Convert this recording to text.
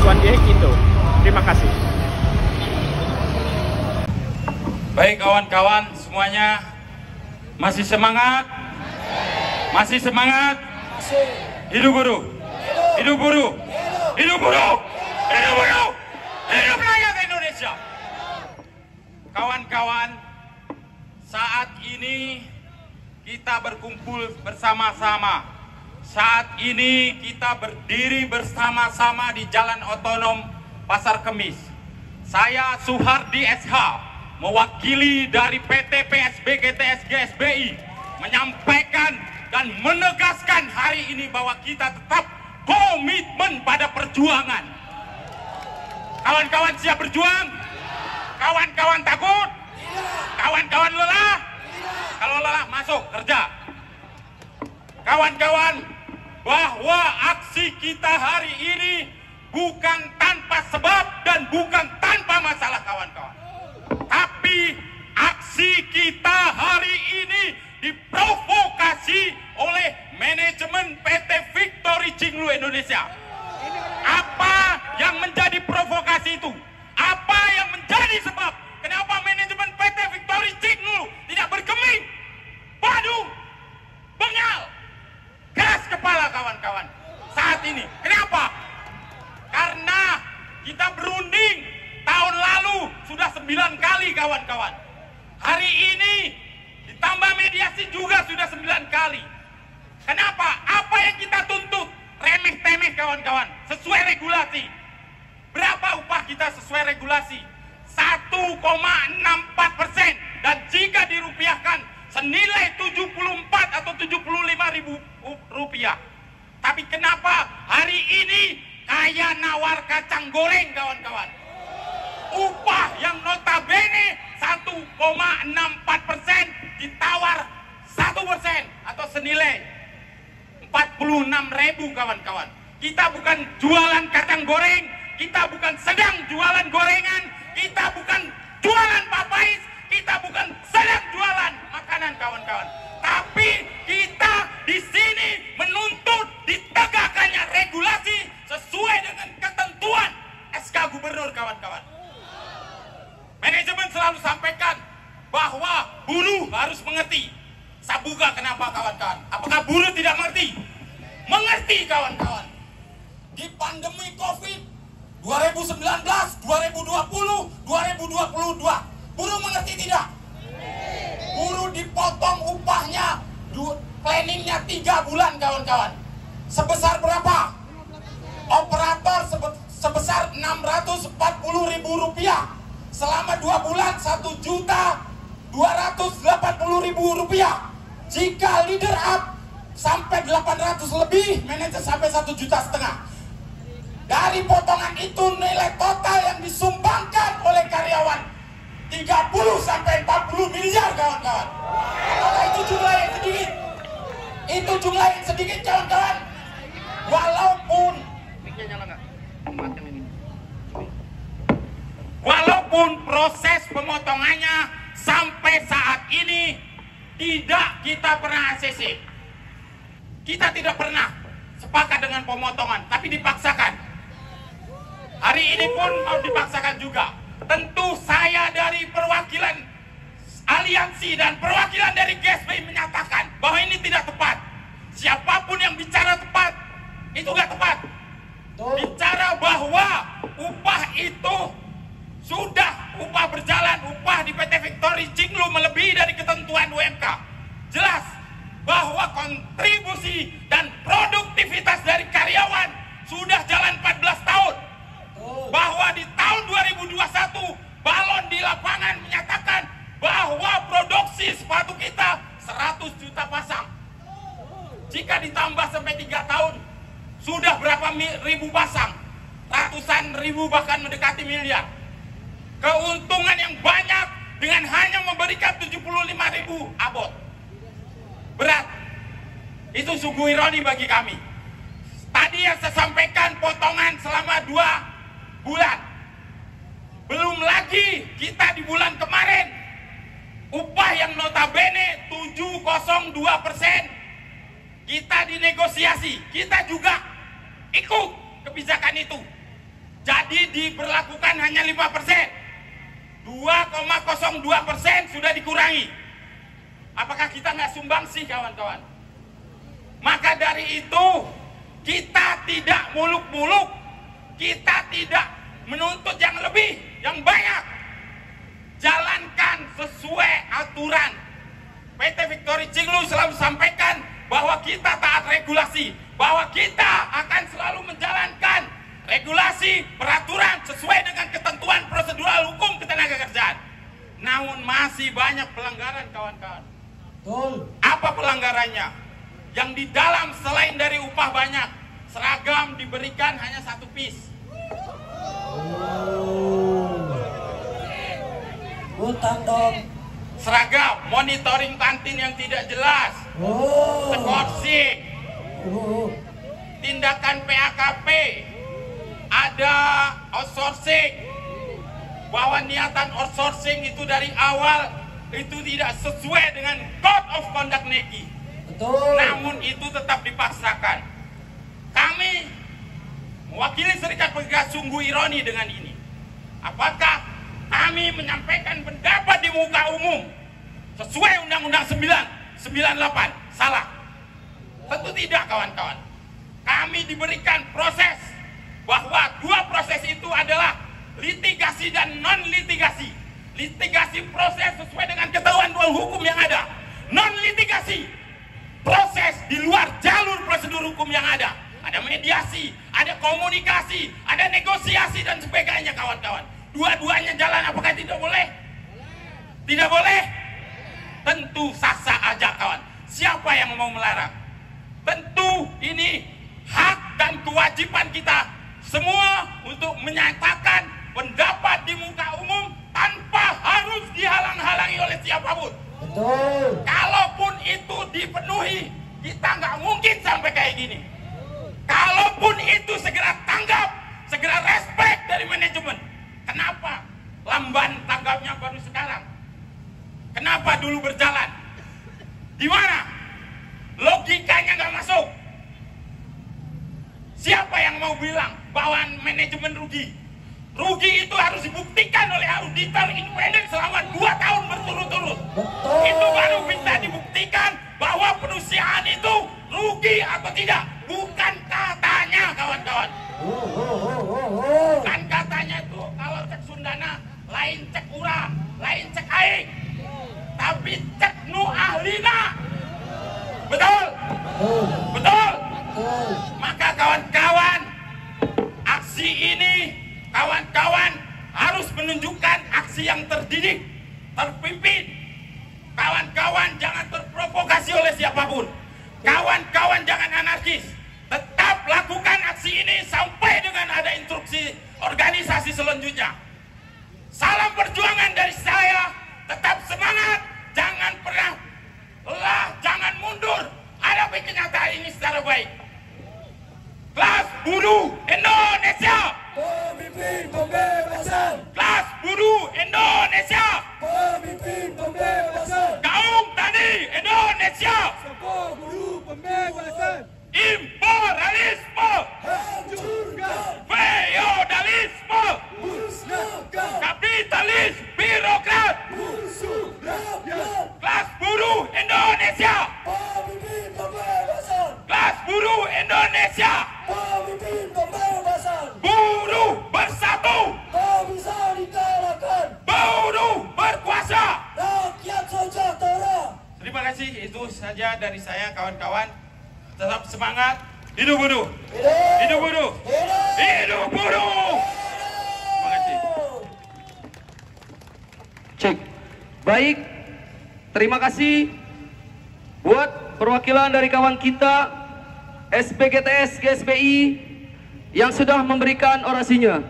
Tuan Gehekindo. Terima kasih. Baik kawan-kawan semuanya, masih semangat? Masih semangat? Hidup buruh! Hidup buruh! Hidup buruh! Hidup buruh! Hidup rakyat Indonesia! Kawan-kawan, saat ini kita berkumpul bersama-sama. Saat ini kita berdiri bersama-sama di Jalan Otonom Pasar Kemis. Saya Suhardi SH, mewakili dari PT PSBG TSG SBI, menyampaikan dan menegaskan hari ini bahwa kita tetap komitmen pada perjuangan. Kawan-kawan siap berjuang? Kawan-kawan takut? Kawan-kawan lelah? Kalau lelah masuk kerja. Kawan-kawan, bahwa aksi kita hari ini bukan tanpa sebab dan bukan tanpa masalah kawan-kawan. Tapi aksi kita hari ini diprovokasi oleh manajemen PT Victory Cinglu Indonesia. Apa yang menjadi provokasi itu? Apa yang menjadi sebab kenapa manajemen PT Victory Cinglu tidak bergeming, Badung, bengal, keras kepala kawan-kawan saat ini? Kenapa? Karena kita berunding tahun lalu sudah 9 kali kawan-kawan. Hari ini ditambah mediasi juga sudah 9 kali. Kenapa? Apa yang kita tuntut? Remeh-temeh kawan-kawan, sesuai regulasi. Berapa upah kita sesuai regulasi? 1,64%. Dan jika dirupiahkan senilai 74 atau 75 ribu rupiah. Tapi kenapa hari ini kayak nawar kacang goreng kawan-kawan? Upah yang notabene 1,64% ditawar 1% atau senilai 46.000 kawan-kawan. Kita bukan jualan kacang goreng, kita bukan sedang jualan gorengan, kita bukan jualan papais, kita bukan sedang jualan makanan kawan-kawan. Tapi kita di sini menuntut ditegakkannya regulasi sesuai dengan ketentuan SK Gubernur kawan-kawan. Manajemen selalu sampaikan bahwa buruh harus mengerti. Sabuga kenapa kawan-kawan? Apakah buruh tidak mengerti? Mengerti kawan-kawan. Di pandemi COVID 2019, 2020, 2022, buruh mengerti tidak? Buruh dipotong upahnya, planningnya 3 bulan kawan-kawan. Sebesar berapa? Operator sebesar 640.000 rupiah. Selama 2 bulan 1.280.000 rupiah. Jika leader up sampai 800 lebih, manajer sampai 1,5 juta. Dari potongan itu nilai total yang disumbangkan oleh karyawan 30 sampai 40 miliar kawan-kawan. Apakah itu jumlah yang sedikit? Itu jumlah yang sedikit kawan-kawan. Walaupun proses pemotongannya sampai saat ini tidak kita pernah ACC. Kita tidak pernah sepakat dengan pemotongan, tapi dipaksakan. Hari ini pun mau dipaksakan juga. Tentu saya dari perwakilan aliansi dan perwakilan dari GSBI menyatakan bahwa ini tidak tepat. Siapapun yang bicara tepat, itu nggak tepat. Bicara bahwa upah itu sudah upah berjalan, upah di PT Victory Cinglu melebihi dari ketentuan UMK. Jelas bahwa kontribusi dan produktivitas dari karyawan sudah jalan 14 tahun. Bahwa di tahun 2021 Balon di lapangan menyatakan bahwa produksi sepatu kita 100 juta pasang. Jika ditambah sampai 3 tahun sudah berapa ribu pasang? Ratusan ribu bahkan mendekati miliar. Keuntungan yang banyak dengan hanya memberikan 75.000 abot. Berat. Itu sungguh ironi bagi kami. Tadi yang saya sampaikan potongan selama 2 bulan. Belum lagi kita di bulan kemarin upah yang notabene 702%. Kita dinegosiasi, kita juga ikut kebijakan itu. Jadi diberlakukan hanya 5%. 2,02% sudah dikurangi. Apakah kita nggak sumbang sih kawan-kawan? Maka dari itu kita tidak muluk-muluk, kita tidak menuntut yang lebih, yang banyak. Jalankan sesuai aturan. PT Victory Cinglu selalu sampaikan bahwa kita taat regulasi, bahwa kita akan selalu menjalankan regulasi, peraturan sesuai dengan ketentuan prosedural hukum ketenagakerjaan. Namun masih banyak pelanggaran kawan-kawan. Apa pelanggarannya? Yang di dalam selain dari upah banyak, seragam diberikan hanya 1 piece. Utang dong. Seragam, monitoring kantin yang tidak jelas, skorsing, tindakan PAKP, ada outsourcing, bahwa niatan outsourcing itu dari awal itu tidak sesuai dengan Code of Conduct NECI. Betul. Namun itu tetap dipaksakan. Kami mewakili Serikat Pekerja sungguh ironi dengan ini. Apakah kami menyampaikan pendapat di muka umum sesuai Undang-Undang 998 salah? Tentu tidak kawan-kawan. Kami diberikan proses, bahwa 2 proses itu adalah litigasi dan non-litigasi. Litigasi proses sesuai dengan ketentuan hukum yang ada. Non-litigasi proses di luar jalur prosedur hukum yang ada. Ada mediasi, ada komunikasi, ada negosiasi dan sebagainya kawan-kawan. Dua-duanya jalan, apakah tidak boleh? Tidak boleh? Tentu sah-sah aja kawan. Siapa yang mau melarang? Tentu ini hak dan kewajiban kita semua untuk menyatakan pendapat di muka umum tanpa harus dihalang-halangi oleh siapapun. Betul. Kalaupun itu dipenuhi, kita nggak mungkin sampai kayak gini. Kalaupun itu segera tanggap, segera respect dari manajemen. Kenapa lamban tanggapnya baru sekarang? Kenapa dulu berjalan? Di mana? Logikanya nggak masuk. Siapa yang mau bilang bahwa manajemen rugi? Rugi itu harus dibuktikan oleh auditor independen selama 2 tahun berturut-turut. Itu baru bisa dibuktikan bahwa perusahaan itu rugi atau tidak. Bukan katanya kawan-kawan. Bukan katanya itu. Kalau cek Sundana lain cek urang, lain cek aing, tapi cek nu ahlina. Betul? Betul? Maka kawan-kawan, aksi ini kawan-kawan harus menunjukkan aksi yang terdidik, terpimpin. Kawan-kawan jangan terprovokasi oleh siapapun. Kawan-kawan jangan anarkis. Tetap lakukan aksi ini sampai dengan ada instruksi organisasi selanjutnya. Salam perjuangan dari saya. Tetap semangat. Jangan pernah lelah, jangan mundur. Hadapi kenyataan ini secara baik. Kelas buruh Indonesia. Pemimpin pembebasan. Kelas buruh Indonesia. Pemimpin pembebasan. Kaum tani Indonesia. Sebuah buruh pembebasan. Imperialisme. Hancurkan. Feodalisme. Musnahkan. Kapitalis birokrat. Musuh rakyat. Kelas buruh Indonesia. Pemimpin pembebasan. Kelas buruh Indonesia. Pemimpin pembebasan. Buruh bersatu. Tak bisa dikalahkan. Buruh berkuasa. Rakyat sejahtera. Terima kasih, itu saja dari saya kawan-kawan. Tetap semangat. Hidup buruh. Hidup buruh. Hidup buruh. Terima kasih. Cek. Baik. Terima kasih buat perwakilan dari kawan kita SPGTS GSBI yang sudah memberikan orasinya.